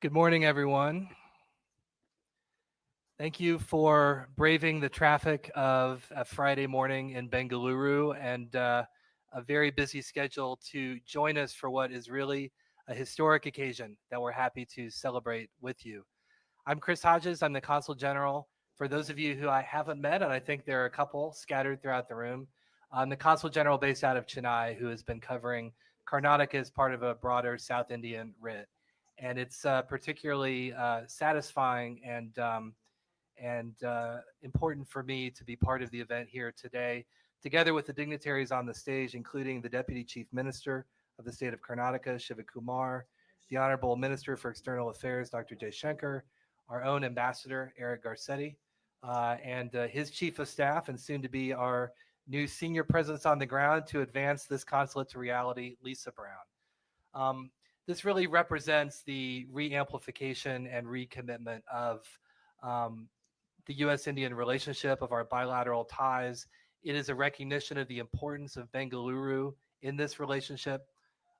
Good morning, everyone. Thank you for braving the traffic of a Friday morning in Bengaluru and a very busy schedule to join us for what is really a historic occasion that we're happy to celebrate with you. I'm Chris Hodges. I'm the Consul General. For those of you who I haven't met, and I think there are a couple scattered throughout the room, I'm the Consul General based out of Chennai who has been covering Karnataka as part of a broader South Indian writ. And it's particularly satisfying and important for me to be part of the event here today, together with the dignitaries on the stage, including the Deputy Chief Minister of the state of Karnataka, Shivakumar, the Honorable Minister for External Affairs, Dr. Jaishankar, our own Ambassador, Eric Garcetti, and his Chief of Staff, and soon to be our new senior presence on the ground to advance this consulate to reality, Lisa Brown. This really represents the re-amplification and recommitment of the U.S.-Indian relationship, of our bilateral ties. It is a recognition of the importance of Bengaluru in this relationship,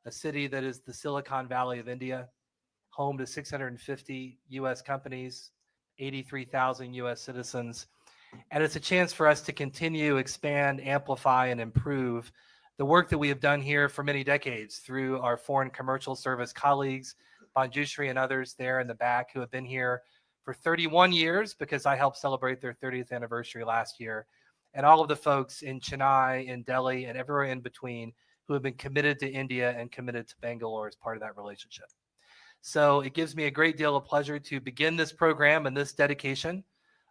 a city that is the Silicon Valley of India, home to 650 U.S. companies, 83,000 U.S. citizens. And it's a chance for us to continue, expand, amplify, and improve the work that we have done here for many decades through our Foreign Commercial Service colleagues, Banjushri and others there in the back who have been here for 31 years because I helped celebrate their 30th anniversary last year, and all of the folks in Chennai, in Delhi, and everywhere in between who have been committed to India and committed to Bangalore as part of that relationship. So it gives me a great deal of pleasure to begin this program and this dedication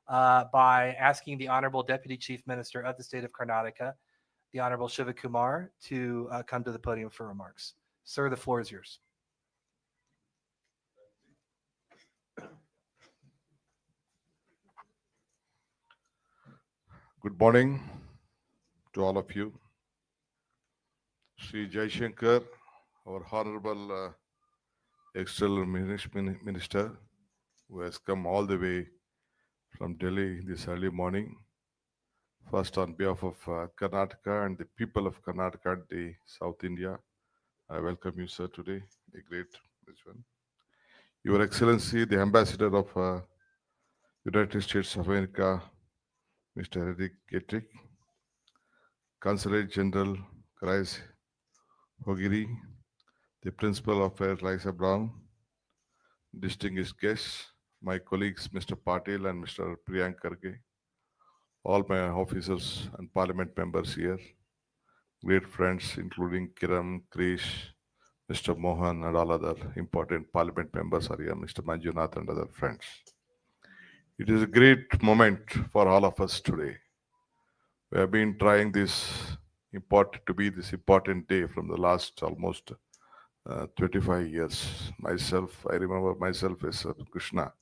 by asking the Honorable Deputy Chief Minister of the state of Karnataka, the Honorable Shivakumar, to come to the podium for remarks. Sir, the floor is yours. Good morning to all of you. Sri Jaishankar, our Honorable External Minister, who has come all the way from Delhi this early morning. First, on behalf of Karnataka and the people of Karnataka and the South India, I welcome you, sir, today. A great one. Your Excellency, the Ambassador of United States of America, Mr. Eric Garcetti, Consulate General Chris Hogiri, the Principal of Lisa Brown, distinguished guests, my colleagues Mr. Patel and Mr. Priyank Karge, all my officers and parliament members here, great friends including Kiran, Krish, Mr. Mohan and all other important parliament members are here, Mr. Manjunath and other friends. It is a great moment for all of us today. We have been trying this important day from the last almost 25 years. I remember myself as Krishna.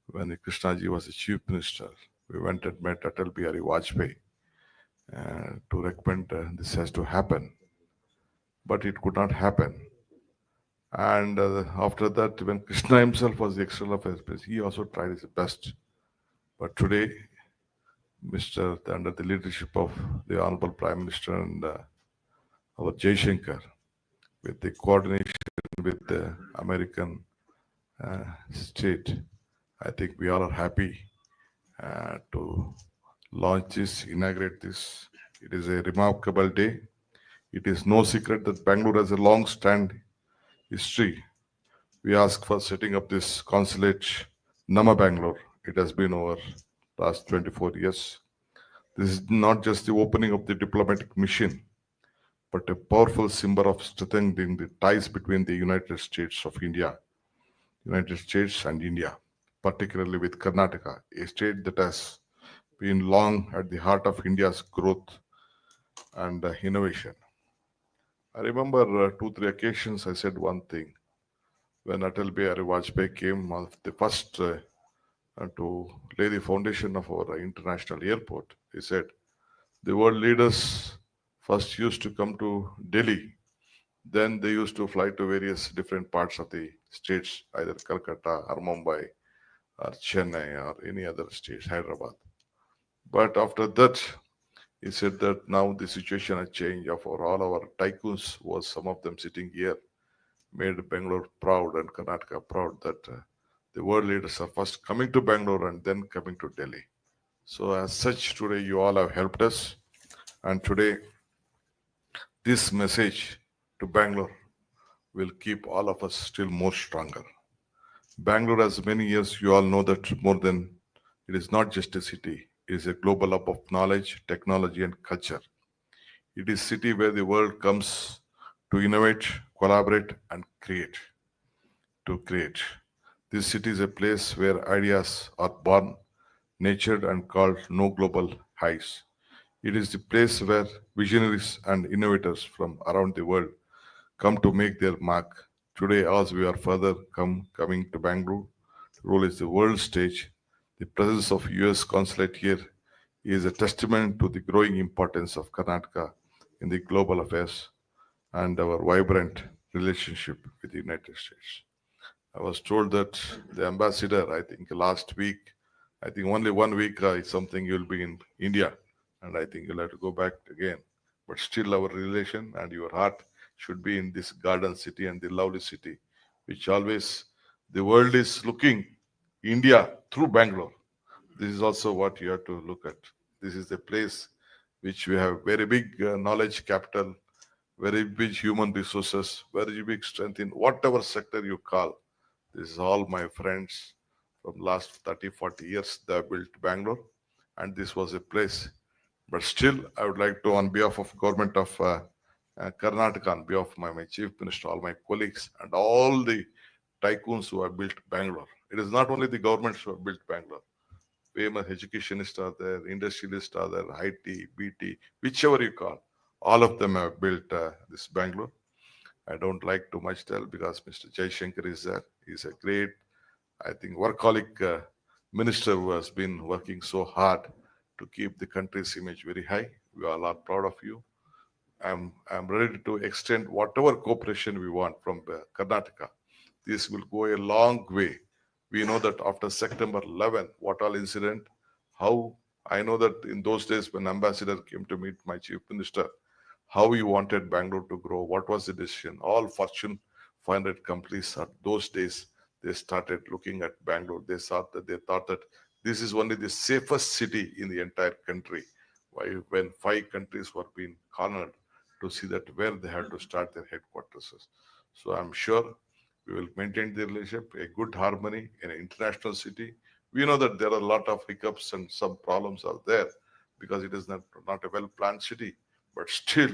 When Krishnaji was the chief minister, we went and met Atal Bihari Vajpayee to recommend this has to happen. But it could not happen. And after that, when Krishna himself was the external affairs minister, he also tried his best. But today, under the leadership of the Honorable Prime Minister and our Jaishankar, with the coordination with the American state, I think we all are happy to launch this, inaugurate this. It is a remarkable day. It is no secret that Bangalore has a long-standing history. We ask for setting up this consulate, Nama Bangalore. It has been over last 24 years. This is not just the opening of the diplomatic mission, but a powerful symbol of strengthening the ties between the United States and India, particularly with Karnataka, a state that has been long at the heart of India's growth and innovation. I remember 2-3 occasions I said one thing. When Atal Bihari Vajpayee came, the first to lay the foundation of our international airport, he said, the world leaders first used to come to Delhi, then they used to fly to various different parts of the states, either Calcutta or Mumbai or Chennai or any other states, Hyderabad. But after that, he said that now the situation has changed for all our tycoons, was some of them sitting here. made Bengaluru proud and Karnataka proud that the world leaders are first coming to Bangalore and then coming to Delhi. So as such, today you all have helped us. And today, this message to Bangalore will keep all of us still more stronger. Bangalore has many years, you all know that more than, it is not just a city, it is a global hub of knowledge, technology and culture. It is a city where the world comes to innovate, collaborate and create. This city is a place where ideas are born, nurtured and called no global highs. It is the place where visionaries and innovators from around the world come to make their mark. Today, as we are further coming to Bangalore, to role is the world stage. The presence of US Consulate here is a testament to the growing importance of Karnataka in the global affairs and our vibrant relationship with the United States. I was told that the ambassador, I think last week, I think only 1 week is something you'll be in India, and I think you'll have to go back again. But still, our relation and your heart should be in this garden city and the lovely city, which always the world is looking India through Bangalore. This is also what you have to look at. This is the place which we have very big knowledge capital, very big human resources, very big strength in whatever sector you call. This is all my friends from last 30, 40 years. They have built Bangalore, and this was a place. But still, I would like to, on behalf of government of Karnataka, on behalf of my chief minister, all my colleagues, and all the tycoons who have built Bangalore. It is not only the governments who have built Bangalore. Famous educationists are there, industrialists are there, IT, BT, whichever you call. All of them have built this Bangalore. I don't like too much tell because Mr. Jaishankar is there. He's a great, I think, workaholic minister who has been working so hard to keep the country's image very high. We all are proud of you. I'm ready to extend whatever cooperation we want from Karnataka. This will go a long way. We know that after September 11, what all incident, how I know that in those days when ambassador came to meet my chief minister, how he wanted Bangalore to grow, what was the decision. All Fortune 500 companies at those days, they started looking at Bangalore. They thought that this is only the safest city in the entire country. Why, when 5 countries were being cornered to see that where they had to start their headquarters. So I'm sure we will maintain the relationship, a good harmony in an international city. We know that there are a lot of hiccups and some problems are there because it is not a well-planned city. But still,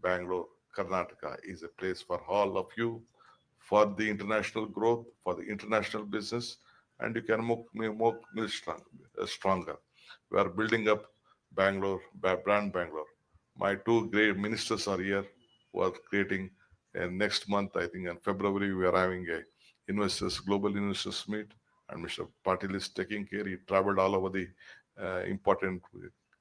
Bangalore, Karnataka is a place for all of you, for the international growth, for the international business, and you can make stronger. We are building up Bangalore, brand Bangalore. My 2 great ministers are here who are creating, and next month, I think in February, we are having a global investors meet, and Mr. Patil is taking care. He traveled all over the important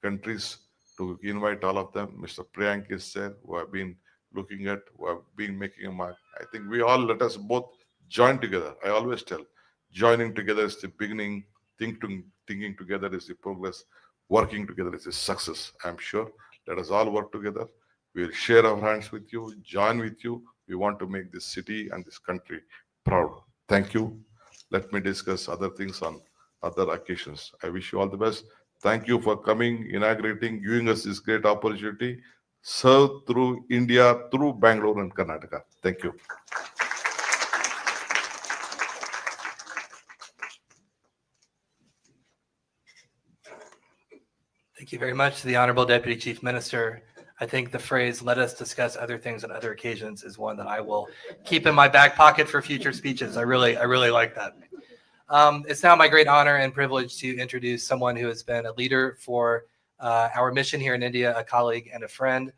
countries to invite all of them. Mr. Priyank is there, who have been looking at, who have been making a mark. I think we all, let us both join together. I always tell, joining together is the beginning, thinking together is the progress, working together is the success. I'm sure. Let us all work together. We'll share our hands with you, join with you. We want to make this city and this country proud. Thank you. Let me discuss other things on other occasions. I wish you all the best. Thank you for coming, inaugurating, giving us this great opportunity. Serve through India, through Bangalore and Karnataka. Thank you. Thank you very much to the Honorable Deputy Chief Minister. I think the phrase, let us discuss other things on other occasions, is one that I will keep in my back pocket for future speeches. I really like that. It's now my great honor and privilege to introduce someone who has been a leader for our mission here in India, a colleague and a friend.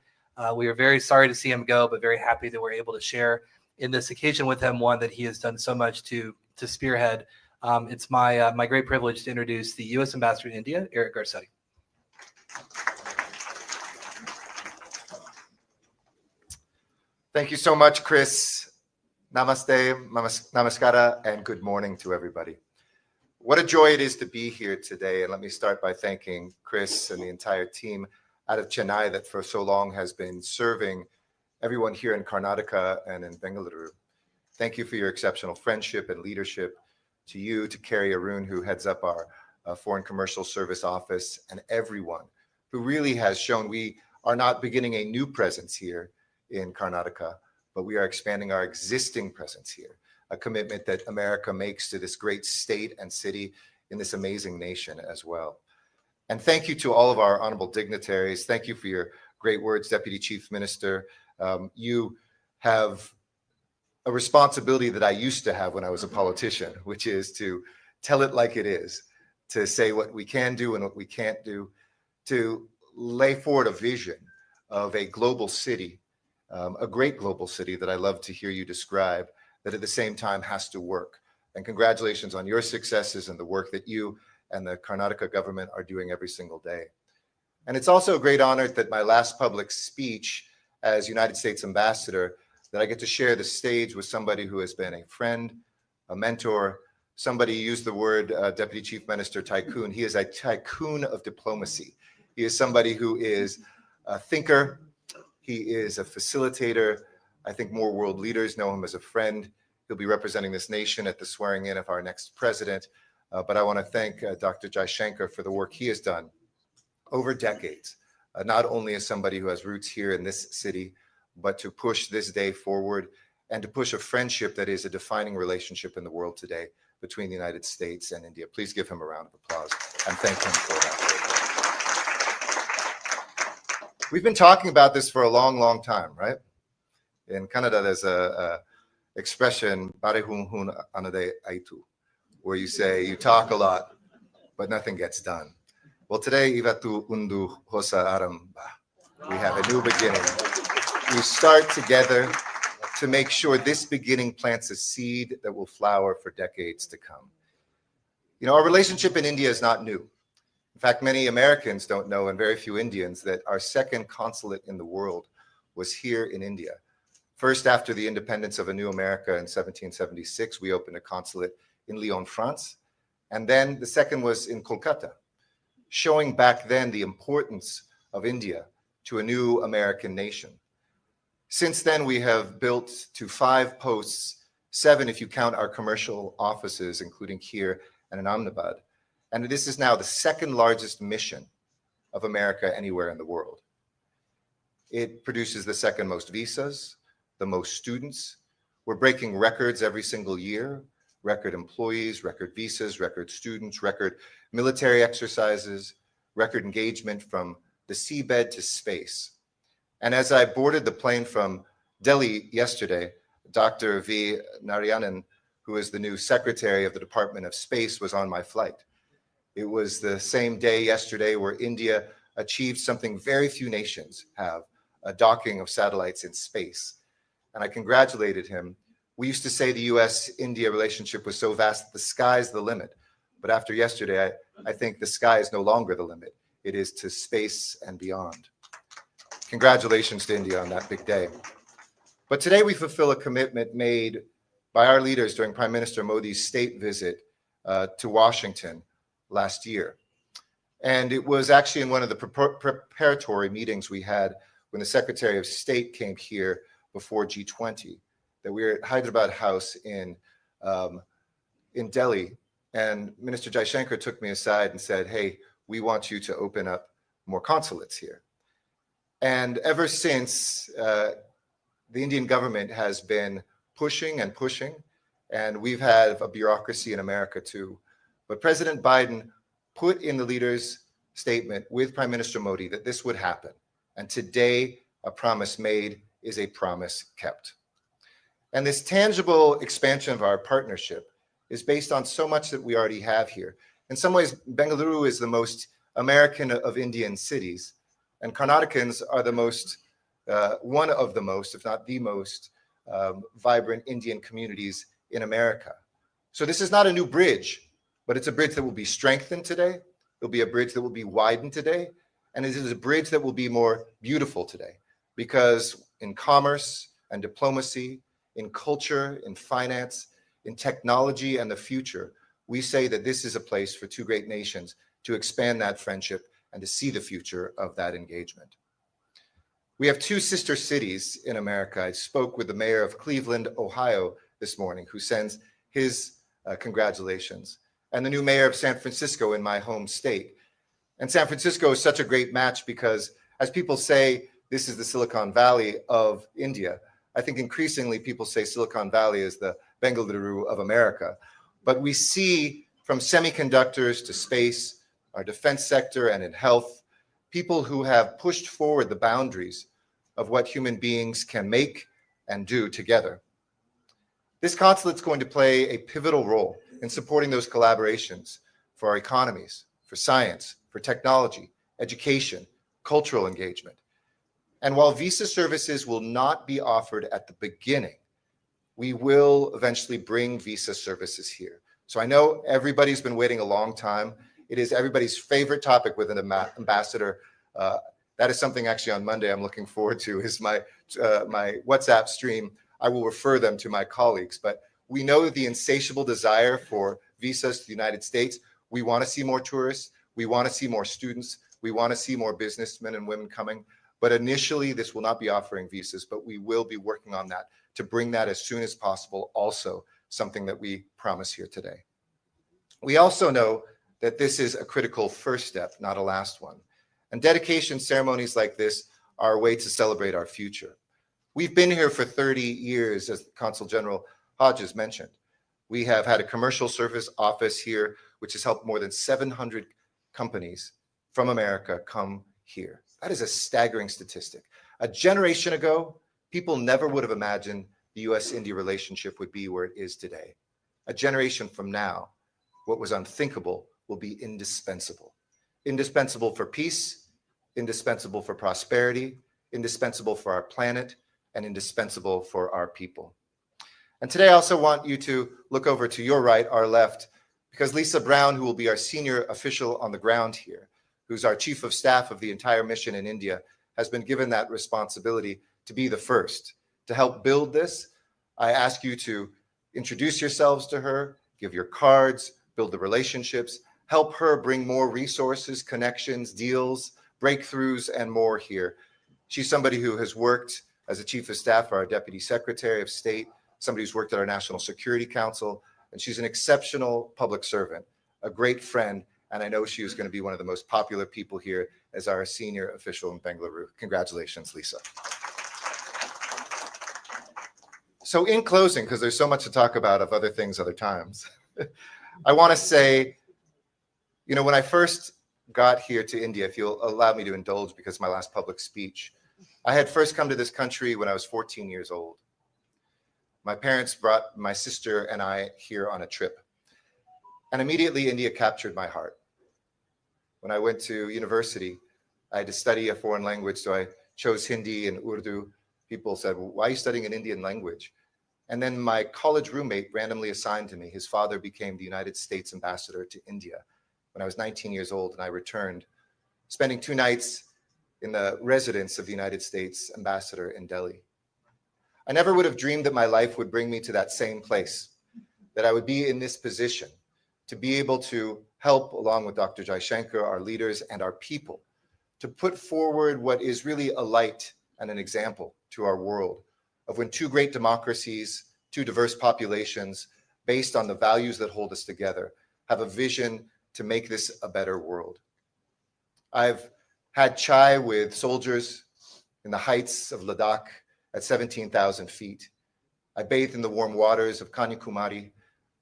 We are very sorry to see him go, but very happy that we're able to share in this occasion with him, one that he has done so much to spearhead. It's my great privilege to introduce the U.S. Ambassador to India, Eric Garcetti. Thank you so much, Chris. Namaste, namaskara, and good morning to everybody. What a joy it is to be here today. And let me start by thanking Chris and the entire team out of Chennai that for so long has been serving everyone here in Karnataka and in Bengaluru. Thank you for your exceptional friendship and leadership. To you, to Carrie Arun, who heads up our Foreign Commercial Service Office, and everyone who really has shown we are not beginning a new presence here in Karnataka, but we are expanding our existing presence here, a commitment that America makes to this great state and city in this amazing nation as well. And thank you to all of our honorable dignitaries. Thank you for your great words, Deputy Chief Minister. You have a responsibility that I used to have when I was a politician, which is to tell it like it is, to say what we can do and what we can't do, to lay forward a vision of a global city, a great global city that I love to hear you describe, that at the same time has to work. And congratulations on your successes and the work that you and the Karnataka government are doing every single day. And it's also a great honor that my last public speech as United States Ambassador, that I get to share the stage with somebody who has been a friend, a mentor, somebody used the word Deputy Chief Minister tycoon. He is a tycoon of diplomacy. He is somebody who is a thinker. He is a facilitator. I think more world leaders know him as a friend. He'll be representing this nation at the swearing in of our next president. But I want to thank Dr. Jaishankar for the work he has done over decades, not only as somebody who has roots here in this city, but to push this day forward and to push a friendship that is a defining relationship in the world today between the United States and India. Please give him a round of applause and thank him for that. We've been talking about this for a long, long time, right? In Canada, there's a expression, "Pare hun hun anade aitu," where you say you talk a lot, but nothing gets done. Well, today, Ivatu undu hosa aramba. We have a new beginning. We start together to make sure this beginning plants a seed that will flower for decades to come. You know, our relationship in India is not new. In fact, many Americans don't know, and very few Indians, that our second consulate in the world was here in India. First, after the independence of a new America in 1776, we opened a consulate in Lyon, France. And then the second was in Kolkata, showing back then the importance of India to a new American nation. Since then, we have built to 5 posts, 7 if you count our commercial offices, including here and in Ahmedabad. And this is now the second largest mission of America anywhere in the world. It produces the second most visas, the most students. We're breaking records every single year, record employees, record visas, record students, record military exercises, record engagement from the seabed to space. And as I boarded the plane from Delhi yesterday, Dr. V. Narayanan, who is the new secretary of the Department of Space, was on my flight. It was the same day yesterday where India achieved something very few nations have, a docking of satellites in space. And I congratulated him. We used to say the US-India relationship was so vast that the sky's the limit. But after yesterday, I think the sky is no longer the limit. It is to space and beyond. Congratulations to India on that big day. But today we fulfill a commitment made by our leaders during Prime Minister Modi's state visit to Washington last year. And it was actually in one of the preparatory meetings we had when the Secretary of State came here before G20, that we were at Hyderabad House in Delhi. And Minister Jaishankar took me aside and said, "Hey, we want you to open up more consulates here." And ever since, the Indian government has been pushing and pushing, and we've had a bureaucracy in America too. But President Biden put in the leader's statement with Prime Minister Modi that this would happen. And today, a promise made is a promise kept. And this tangible expansion of our partnership is based on so much that we already have here. In some ways, Bengaluru is the most American of Indian cities, and Karnatakans are the most, one of the most, if not the most, vibrant Indian communities in America. So this is not a new bridge, but it's a bridge that will be strengthened today. It'll be a bridge that will be widened today. And it is a bridge that will be more beautiful today, because in commerce and diplomacy, in culture, in finance, in technology and the future, we say that this is a place for two great nations to expand that friendship and to see the future of that engagement. We have 2 sister cities in America. I spoke with the mayor of Cleveland, Ohio, this morning, who sends his congratulations, and the new mayor of San Francisco in my home state. And San Francisco is such a great match because, as people say, this is the Silicon Valley of India. I think increasingly people say Silicon Valley is the Bengaluru of America. But we see from semiconductors to space, our defense sector, and in health, people who have pushed forward the boundaries of what human beings can make and do together. This consulate's going to play a pivotal role in supporting those collaborations for our economies, for science, for technology, education, cultural engagement. And while visa services will not be offered at the beginning, we will eventually bring visa services here. So I know everybody's been waiting a long time. It is everybody's favorite topic with an ambassador. That is something actually on Monday I'm looking forward to, is my WhatsApp stream. I will refer them to my colleagues, but we know the insatiable desire for visas to the United States. We want to see more tourists. We want to see more students. We want to see more businessmen and women coming. But initially, this will not be offering visas, but we will be working on that to bring that as soon as possible, also something that we promise here today. We also know that this is a critical first step, not a last one. And dedication ceremonies like this are a way to celebrate our future. We've been here for 30 years, as Consul General Hodges mentioned. We have had a commercial service office here, which has helped more than 700 companies from America come here. That is a staggering statistic. A generation ago, people never would have imagined the US-India relationship would be where it is today. A generation from now, what was unthinkable will be indispensable. Indispensable for peace, indispensable for prosperity, indispensable for our planet, and indispensable for our people. And today I also want you to look over to your right, our left, because Lisa Brown, who will be our senior official on the ground here, who's our chief of staff of the entire mission in India, has been given that responsibility to be the first. To help build this, I ask you to introduce yourselves to her, give your cards, build the relationships, help her bring more resources, connections, deals, breakthroughs, and more here. She's somebody who has worked as a chief of staff for our Deputy Secretary of State, somebody who's worked at our National Security Council, and she's an exceptional public servant, a great friend, and I know she is going to be one of the most popular people here as our senior official in Bengaluru. Congratulations, Lisa. So in closing, because there's so much to talk about of other things other times, I want to say, you know, when I first got here to India, if you'll allow me to indulge because of my last public speech, I had first come to this country when I was 14 years old. My parents brought my sister and I here on a trip. And immediately India captured my heart. When I went to university, I had to study a foreign language, so I chose Hindi and Urdu. People said, well, why are you studying an Indian language? And then my college roommate randomly assigned to me. His father became the United States ambassador to India when I was 19 years old, and I returned, spending 2 nights in the residence of the United States ambassador in Delhi. I never would have dreamed that my life would bring me to that same place, that I would be in this position to be able to help, along with Dr. Jaishankar, our leaders and our people, to put forward what is really a light and an example to our world of when 2 great democracies, 2 diverse populations, based on the values that hold us together, have a vision to make this a better world. I've had chai with soldiers in the heights of Ladakh at 17,000 feet. I bathed in the warm waters of Kanyakumari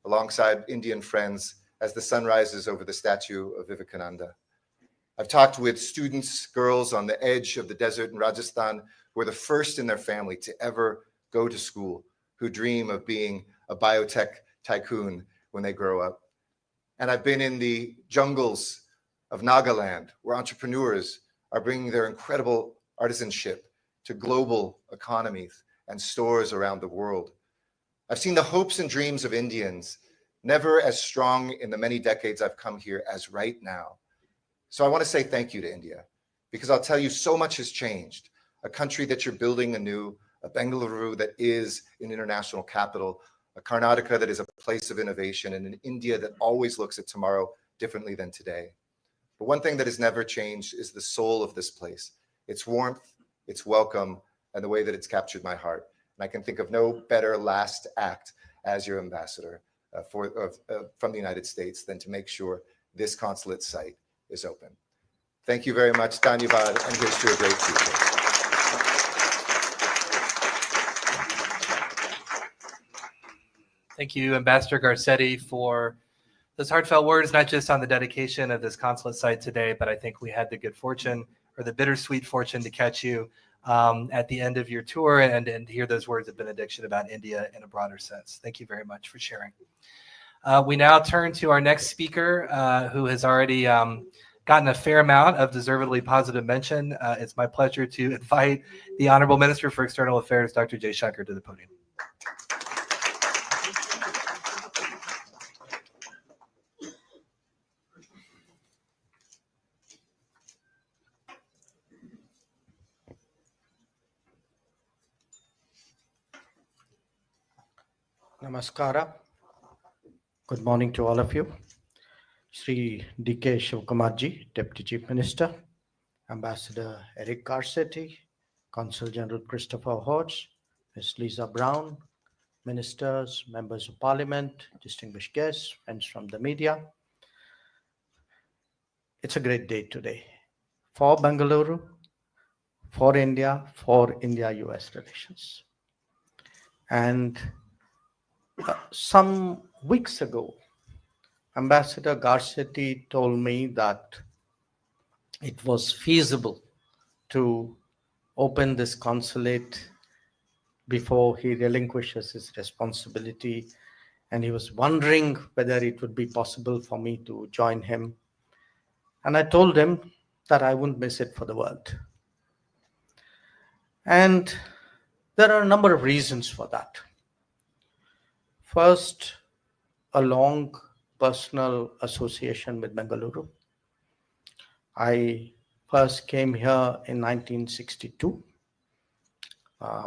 alongside Indian friends as the sun rises over the statue of Vivekananda. I've talked with students, girls on the edge of the desert in Rajasthan who are the first in their family to ever go to school, who dream of being a biotech tycoon when they grow up. And I've been in the jungles of Nagaland, where entrepreneurs are bringing their incredible artisanship to global economies and stores around the world. I've seen the hopes and dreams of Indians never as strong in the many decades I've come here as right now. So I want to say thank you to India, because I'll tell you, so much has changed. A country that you're building anew, a Bengaluru that is an international capital, a Karnataka that is a place of innovation, and an India that always looks at tomorrow differently than today. But one thing that has never changed is the soul of this place, its warmth, its welcome, and the way that it's captured my heart. And I can think of no better last act as your ambassador from the United States than to make sure this consulate site is open. Thank you very much, Dhanyavad, and here's to a great future. Thank you, Ambassador Garcetti, for those heartfelt words, not just on the dedication of this consulate site today, but I think we had the good fortune or the bittersweet fortune to catch you at the end of your tour and hear those words of benediction about India in a broader sense. Thank you very much for sharing. We now turn to our next speaker, who has already gotten a fair amount of deservedly positive mention. It's my pleasure to invite the Honorable Minister for External Affairs, Dr. Jaishankar, to the podium. Namaskara. Good morning to all of you. Sri D.K. Shivakumar, Deputy Chief Minister, Ambassador Eric Garcetti, Consul General Christopher Hodge, Ms. Lisa Brown, ministers, members of parliament, distinguished guests, friends from the media. It's a great day today for Bengaluru, for India-US relations. And some weeks ago, Ambassador Garcetti told me that it was feasible to open this consulate before he relinquishes his responsibility. And he was wondering whether it would be possible for me to join him. And I told him that I wouldn't miss it for the world. And there are a number of reasons for that. First, a long personal association with Bengaluru. I first came here in 1962.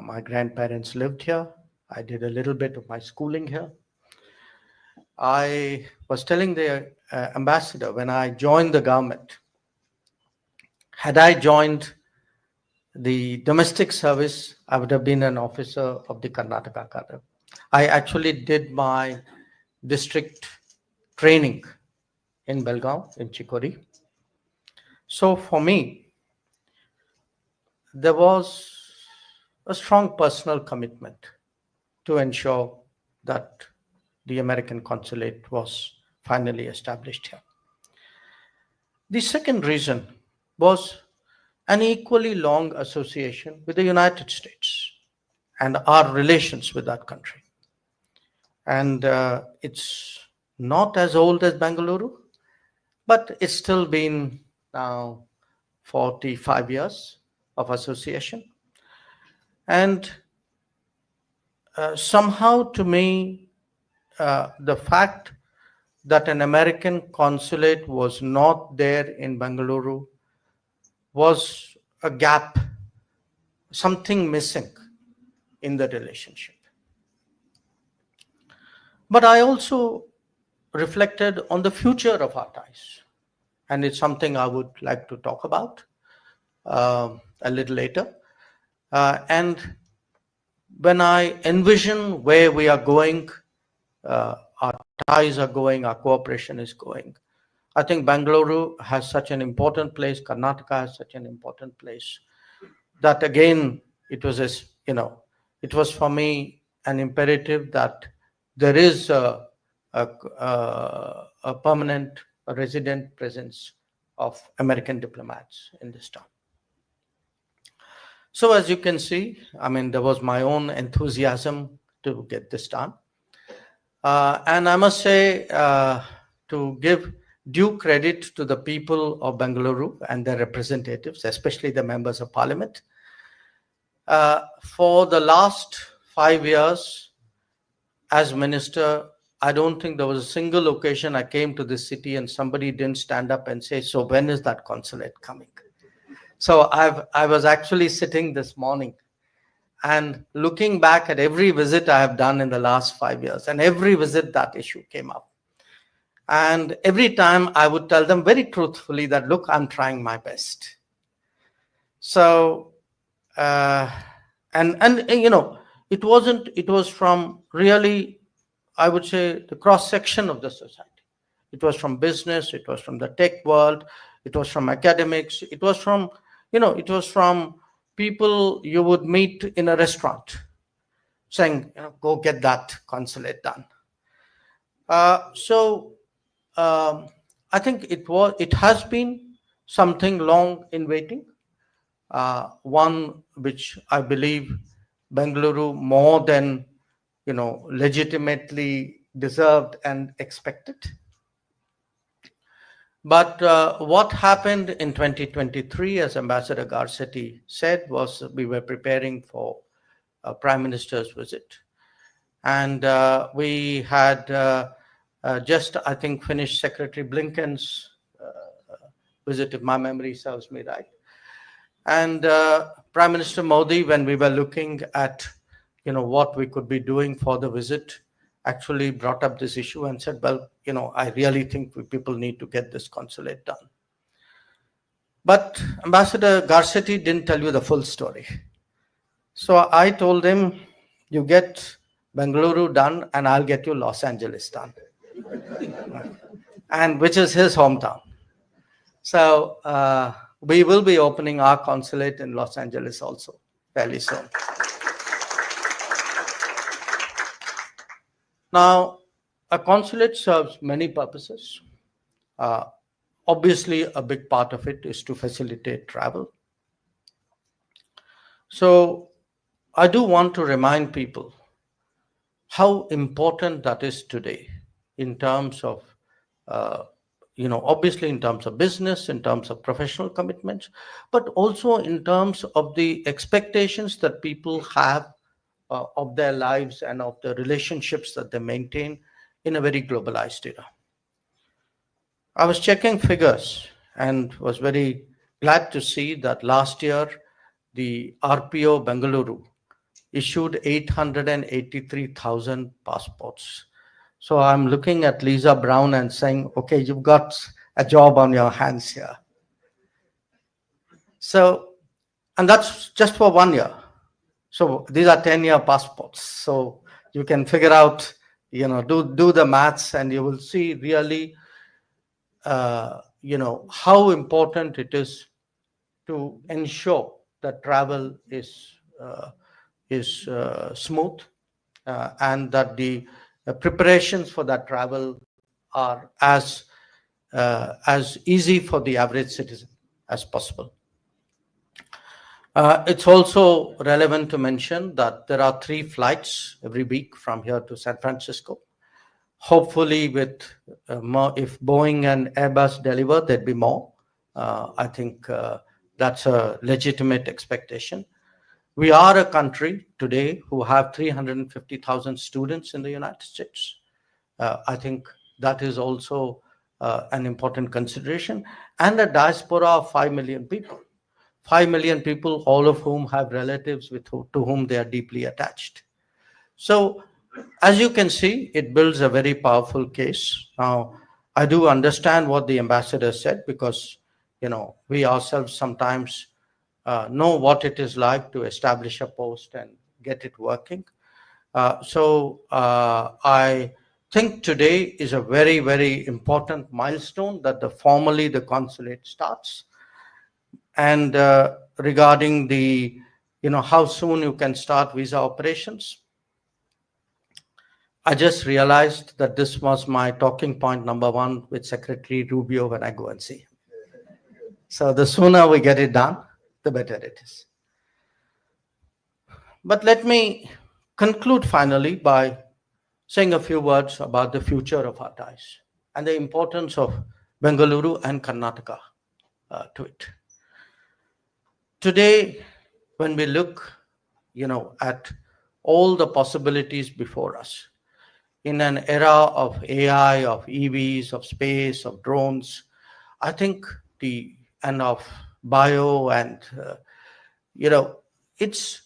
My grandparents lived here. I did a little bit of my schooling here. I was telling the ambassador when I joined the government, had I joined the domestic service, I would have been an officer of the Karnataka cadre. I actually did my district training in Belgaum, in Chikori. So for me, there was a strong personal commitment to ensure that the American consulate was finally established here. The second reason was an equally long association with the United States and our relations with that country. And it's not as old as Bengaluru, but it's still been now 45 years of association. And somehow to me, the fact that an American consulate was not there in Bengaluru was a gap, something missing in the relationship. But I also reflected on the future of our ties, and it's something I would like to talk about a little later. And when I envision where we are going, our ties are going, our cooperation is going, I think Bengaluru has such an important place, Karnataka has such an important place, that again, it was for me an imperative that there is a permanent, resident presence of American diplomats in this town. So as you can see, there was my own enthusiasm to get this done. And I must say, to give due credit to the people of Bengaluru and their representatives, especially the members of parliament, for the last 5 years as minister, I don't think there was a single occasion I came to this city and somebody didn't stand up and say, so when is that consulate coming? So I was actually sitting this morning and looking back at every visit I have done in the last 5 years, and every visit that issue came up. And every time I would tell them very truthfully that, look, I'm trying my best. So, it was from really I would say, the cross-section of the society. It was from business, it was from the tech world, it was from academics, it was from, it was from people you would meet in a restaurant saying, go get that consulate done. I think it has been something long in waiting, one which I believe Bengaluru more than legitimately deserved and expected. But what happened in 2023, as Ambassador Garcetti said, was we were preparing for a Prime Minister's visit. And we had just, I think, finished Secretary Blinken's visit, if my memory serves me right. And Prime Minister Modi, when we were looking at what we could be doing for the visit, actually brought up this issue and said, well, I really think people need to get this consulate done. But Ambassador Garcetti didn't tell you the full story. So I told him, you get Bengaluru done and I'll get you Los Angeles done. And which is his hometown. So we will be opening our consulate in Los Angeles also fairly soon. Now, a consulate serves many purposes. Obviously, a big part of it is to facilitate travel. So I do want to remind people how important that is today in terms of, obviously in terms of business, in terms of professional commitments, but also in terms of the expectations that people have of their lives and of the relationships that they maintain in a very globalized era. I was checking figures and was very glad to see that last year the RPO Bengaluru issued 883,000 passports. So I'm looking at Lisa Brown and saying, okay, you've got a job on your hands here. So, and that's just for 1 year. So these are 10-year passports. So you can figure out, do the maths, and you will see really, how important it is to ensure that travel is smooth and that the preparations for that travel are as easy for the average citizen as possible. It's also relevant to mention that there are 3 flights every week from here to San Francisco. Hopefully, with more, if Boeing and Airbus deliver, there'd be more. I think that's a legitimate expectation. We are a country today who have 350,000 students in the United States. I think that is also an important consideration, and a diaspora of 5 million people. 5 million people, all of whom have relatives to whom they are deeply attached. So, as you can see, it builds a very powerful case. Now, I do understand what the ambassador said, because, we ourselves sometimes know what it is like to establish a post and get it working. I think today is a very, very important milestone that formally the consulate starts. And regarding the, how soon you can start visa operations, I just realized that this was my talking point number 1 with Secretary Rubio when I go and see him. So the sooner we get it done, the better it is. But let me conclude finally by saying a few words about the future of our ties and the importance of Bengaluru and Karnataka to it. Today, when we look, at all the possibilities before us, in an era of AI, of EVs, of space, of drones, I think and of bio and, it's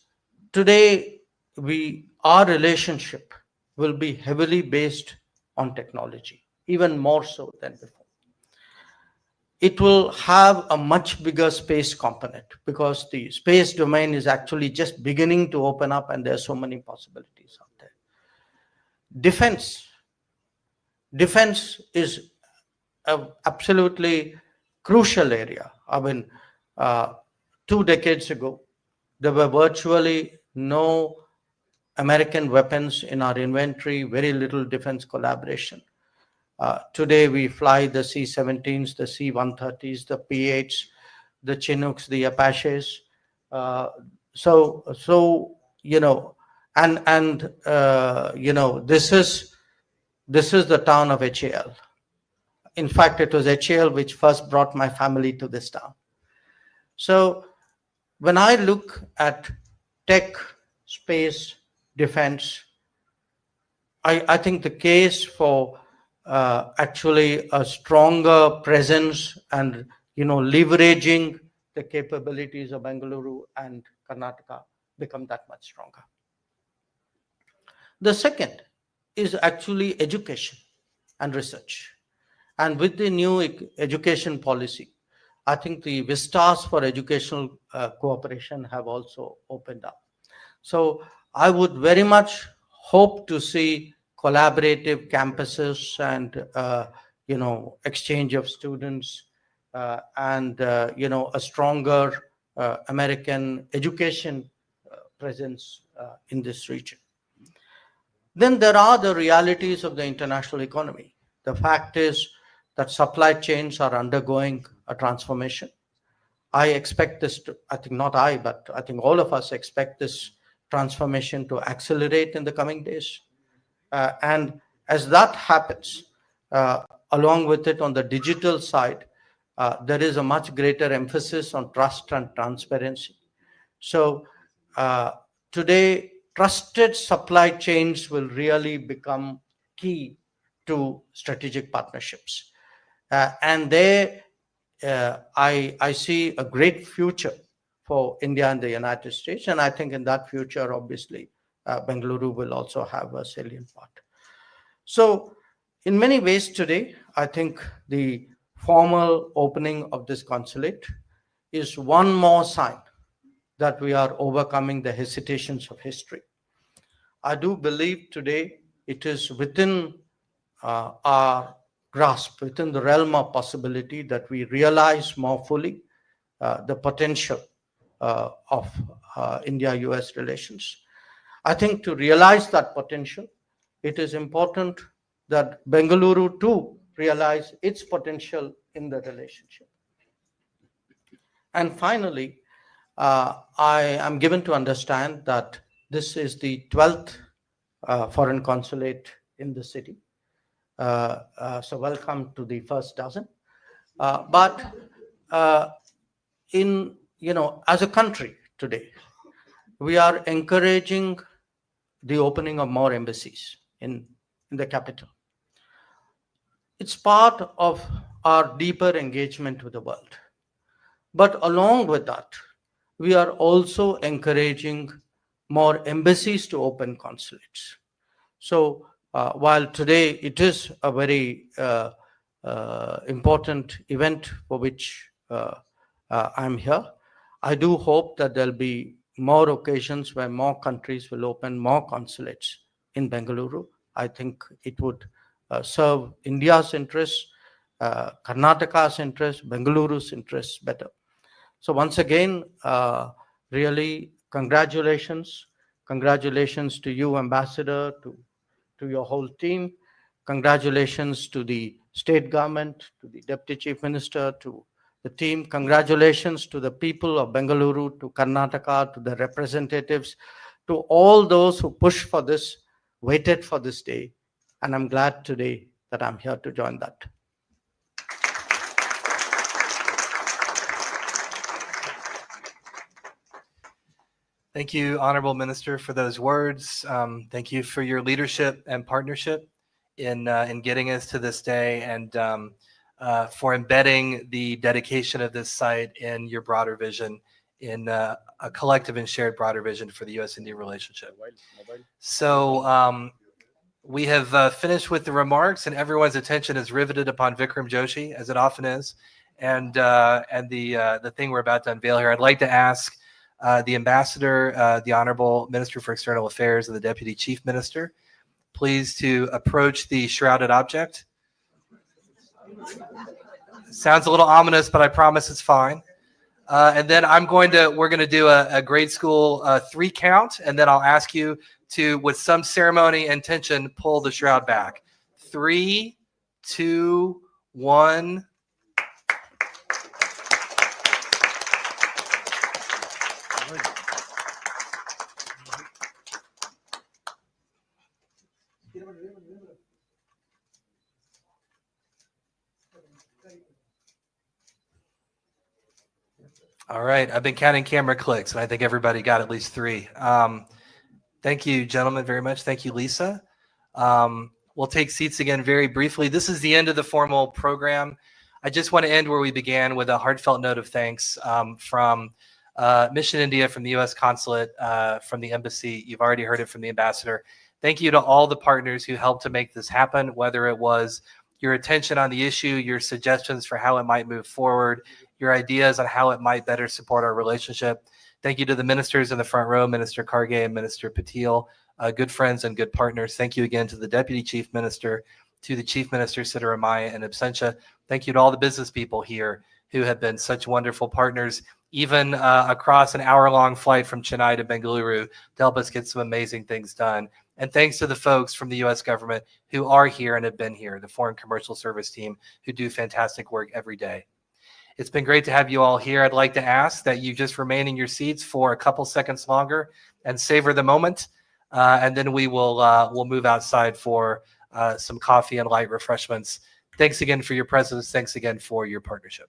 today, our relationship will be heavily based on technology, even more so than before. It will have a much bigger space component, because the space domain is actually just beginning to open up, and there are so many possibilities out there. defense is an absolutely crucial area. I mean, 2 decades ago, there were virtually no American weapons in our inventory, very little defense collaboration. Today, we fly the C-17s, the C-130s, the P-8s, the Chinooks, the Apaches. So you know, and you know, this is the town of HAL. In fact, it was HAL which first brought my family to this town. So when I look at tech, space, defense, I think the case for actually a stronger presence and, you know, leveraging the capabilities of Bengaluru and Karnataka become that much stronger. The second is actually education and research. And with the new education policy, I think the vistas for educational cooperation have also opened up. So I would very much hope to see collaborative campuses and, you know, exchange of students and, you know, a stronger American education presence in this region. Then there are the realities of the international economy. The fact is that supply chains are undergoing a transformation. I expect this to, I think not I, but I think all of us expect this transformation to accelerate in the coming days. And as that happens, along with it on the digital side, there is a much greater emphasis on trust and transparency. So today, trusted supply chains will really become key to strategic partnerships. And there, I see a great future for India and the United States. And I think in that future, obviously, Bengaluru will also have a salient part. So in many ways today, I think the formal opening of this consulate is one more sign that we are overcoming the hesitations of history. I do believe today it is within our grasp, within the realm of possibility, that we realize more fully the potential of India-US relations. I think to realize that potential, it is important that Bengaluru too realize its potential in the relationship. And finally, I am given to understand that this is the 12th foreign consulate in the city. So welcome to the first dozen. But in, you know, as a country today, we are encouraging the opening of more embassies in the capital. It's part of our deeper engagement with the world. But along with that, we are also encouraging more embassies to open consulates. So while today it is a very important event for which I'm here, I do hope that there'll be more occasions where more countries will open more consulates in Bengaluru. I think it would serve India's interests, Karnataka's interests, Bengaluru's interests better. So once again, really congratulations. Congratulations to you, Ambassador, to your whole team. Congratulations to the state government, to the Deputy Chief Minister, to the team. Congratulations to the people of Bengaluru, to Karnataka, to the representatives, to all those who pushed for this, waited for this day. And I'm glad today that I'm here to join that. Thank you, Honorable Minister, for those words. Thank you for your leadership and partnership in getting us to this day, and for embedding the dedication of this site in your broader vision, in a collective and shared broader vision for the U.S.-India relationship. So we have finished with the remarks, and everyone's attention is riveted upon Vikram Joshi, as it often is, and the thing we're about to unveil here. I'd like to ask the Ambassador, the Honorable Minister for External Affairs, and the Deputy Chief Minister please to approach the shrouded object. Sounds a little ominous, but I promise it's fine. And then we're going to do a grade school 3 count, and then I'll ask you to, with some ceremony and tension, pull the shroud back. 3, 2, 1. All right, I've been counting camera clicks, and I think everybody got at least 3. Thank you, gentlemen, very much. Thank you, Lisa. We'll take seats again very briefly. This is the end of the formal program. I just want to end where we began, with a heartfelt note of thanks from Mission India, from the U.S. Consulate, from the Embassy. You've already heard it from the Ambassador. Thank you to all the partners who helped to make this happen, whether it was your attention on the issue, your suggestions for how it might move forward, your ideas on how it might better support our relationship. Thank you to the ministers in the front row, Minister Kargay and Minister Patil, good friends and good partners. Thank you again to the Deputy Chief Minister, to the Chief Minister Siddaramaiah and Absentia. Thank you to all the business people here who have been such wonderful partners, even across an hour-long flight from Chennai to Bengaluru, to help us get some amazing things done. And thanks to the folks from the U.S. government who are here and have been here, the Foreign Commercial Service team, who do fantastic work every day. It's been great to have you all here. I'd like to ask that you just remain in your seats for a couple seconds longer and savor the moment. And then we'll move outside for some coffee and light refreshments. Thanks again for your presence. Thanks again for your partnership.